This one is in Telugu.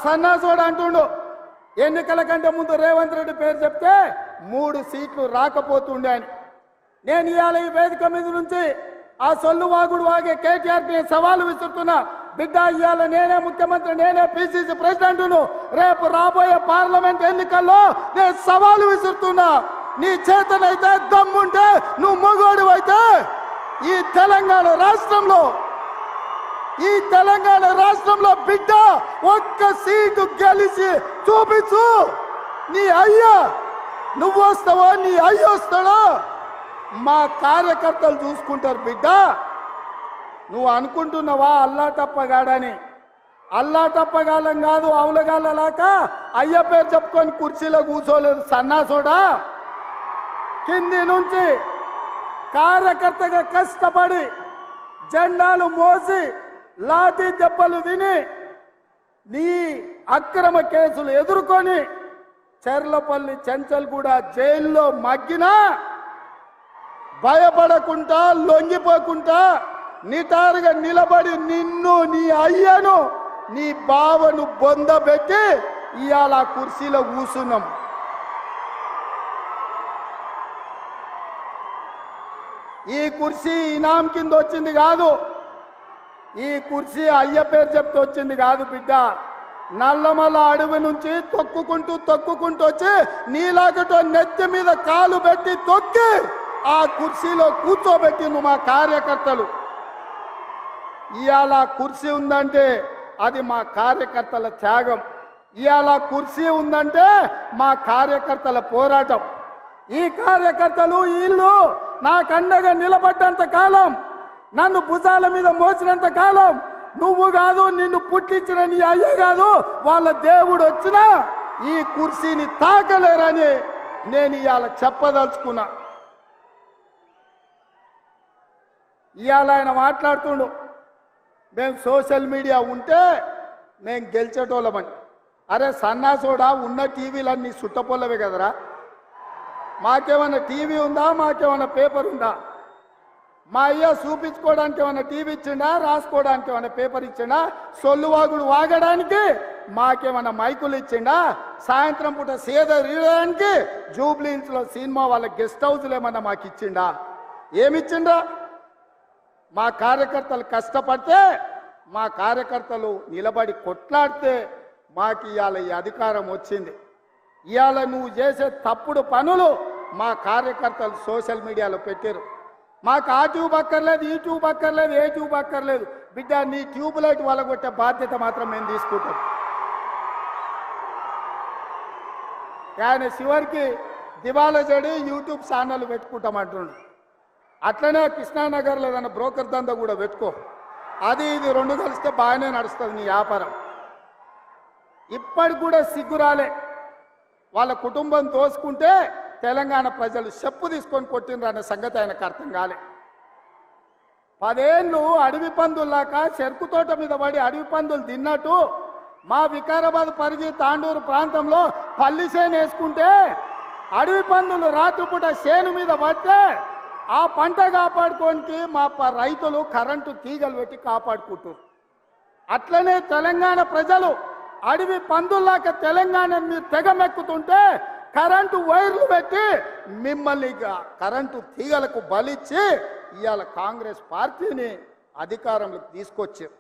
సన్నాసుడు అంటుండు ఎన్నికల కంటే ముందు రేవంత్ రెడ్డి పేరు చెప్తే 3 సీట్లు రాకపోతుండే అని. నేను ఇవాళ ఈ వేదిక మీద నుంచి ఆ సొల్లు వాగుడు వాగే కేటీఆర్కి సవాలు విసురుతున్నా. బిడ్డ, ఇవాళ నేనే ముఖ్యమంత్రి, నేనే పిసిసి ప్రెసిడెంట్ను. రేపు రాబోయే పార్లమెంట్ ఎన్నికల్లో నేను సవాలు విసురుతున్నా. నీ చేతనైతే దమ్ముంటే, నువ్వు మగోడు అయితే ఈ తెలంగాణ రాష్ట్రంలో బిడ్డ ఒక్క సీటు గెలిచి చూపించు. నీ అయ్యా నువ్వు వస్తావో నీ అయ్య వస్తాడో మా కార్యకర్తలు చూసుకుంటారు. బిడ్డ, నువ్వు అనుకుంటున్నావా అల్లా తప్పగాడని? అల్లా తప్పగాలం కాదు, అవులగాలలాక అయ్య పేరు చెప్పుకొని కుర్చీలో కూర్చోలేదు సన్నాసోడా. కింది నుంచి కార్యకర్తగా కష్టపడి జెండాలు మోసి లాఠీ దెబ్బలు విని నీ అక్రమ కేసులు ఎదుర్కొని చెర్లపల్లి చెంచల్గూడ జైల్లో మగ్గినా భయపడకుండా లొంగిపోకుండా నిటారుగా నిలబడి నిన్ను, నీ అయ్యను, నీ బావను బొందబెట్టి ఇవాళ కుర్చీలో కూర్చున్నాం. ఈ కుర్చీ ఇనాం కింద వచ్చింది కాదు, ఈ కుర్చీ అయ్య పేరు చెప్తే వచ్చింది కాదు బిడ్డ. నల్లమల్ల అడవి నుంచి తొక్కుకుంటూ వచ్చి నీలాగటో నెత్తి మీద కాలు పెట్టి తొక్కి ఆ కుర్చీలో కూర్చోబెట్టింది మా కార్యకర్తలు. ఇవాళ కుర్చీ ఉందంటే అది మా కార్యకర్తల త్యాగం. ఇవాళ కుర్చీ ఉందంటే మా కార్యకర్తల పోరాటం. ఈ కార్యకర్తలు వీళ్ళు నాకు అండగా నిలబడ్డంత కాలం, నన్ను భుజాల మీద మోసినంత కాలం, నువ్వు కాదు, నిన్ను పుట్టించిన నీ అయ్య కాదు, వాళ్ళ దేవుడు వచ్చినా ఈ కుర్చీని తాకలేరని నేను ఇవాళ చెప్పదలుచుకున్నా. ఇవాళ ఆయన మాట్లాడుతుండు మేము సోషల్ మీడియా ఉంటే మేము గెలిచేటోళ్ళమని. అరే సన్నాసోడా, ఉన్న టీవీలన్నీ సుట్టపొల్లవే కదరా. మాకేమైనా టీవీ ఉందా? మాకేమైనా పేపర్ ఉందా? మా అయ్య చూపించుకోవడానికి ఏమైనా టీవీ ఇచ్చిండా? రాసుకోవడానికి ఏమైనా పేపర్ ఇచ్చిండా? సొల్లువాగుడు వాగడానికి మాకేమైనా మైకులు ఇచ్చిండా? సాయంత్రం పూట సేద తీయడానికి జూబ్లీహిల్స్లో సినిమా వాళ్ళ గెస్ట్ హౌస్లు ఏమన్నా మాకు ఇచ్చిండా? ఏమిచ్చిండా? మా కార్యకర్తలు కష్టపడితే, మా కార్యకర్తలు నిలబడి కొట్లాడితే మాకు ఇవాళ ఈ అధికారం వచ్చింది. ఇవాళ నువ్వు చేసే తప్పుడు పనులు మా కార్యకర్తలు సోషల్ మీడియాలో పెట్టారు. మాకు ఆ ట్యూబ్ అక్కర్లేదు, ఈ ట్యూబ్ అక్కర్లేదు, ఏ ట్యూబ్ అక్కర్లేదు. బిడ్డ, నీ ట్యూబ్ లైట్ వలగొట్టే బాధ్యత మాత్రం మేము తీసుకుంటాం. ఆయన చివరికి దివాలా చెడి యూట్యూబ్ ఛానల్ పెట్టుకుంటామంటుండు. అట్లనే కృష్ణానగర్లో ఏదైనా బ్రోకర్ దందా కూడా పెట్టుకో. అది ఇది 2 కలిస్తే బాగానే నడుస్తుంది నీ వ్యాపారం. ఇప్పటికి కూడా సిగ్గురాలే. వాళ్ళ కుటుంబం దోసుకుంటే తెలంగాణ ప్రజలు చెప్పు తీసుకొని కొట్టినరు అనే సంగతి ఆయనకు అర్థం కాలే. 10 ఏళ్ళు అడవి పందుల్లాక చెరుకు తోట మీద పడి అడవి పందులు తిన్నట్టు మా వికారాబాద్ పరిధి తాండూరు ప్రాంతంలో పల్లి చేను వేసుకుంటే అడవి పందులు రాత్రిపూట చేను మీద పడితే ఆ పంట కాపాడుకోనికి మా రైతులు కరెంటు తీగలు పెట్టి కాపాడుకుంటారు. అట్లనే తెలంగాణ ప్రజలు అడవి పందుల్లాక తెలంగాణ మీరు తెగమెక్కుతుంటే కరెంటు వైర్లు పెట్టి మిమ్మల్ని కరెంటు తీగలకు బలిచ్చి ఇవాళ కాంగ్రెస్ పార్టీని అధికారంలోకి తీసుకొచ్చారు.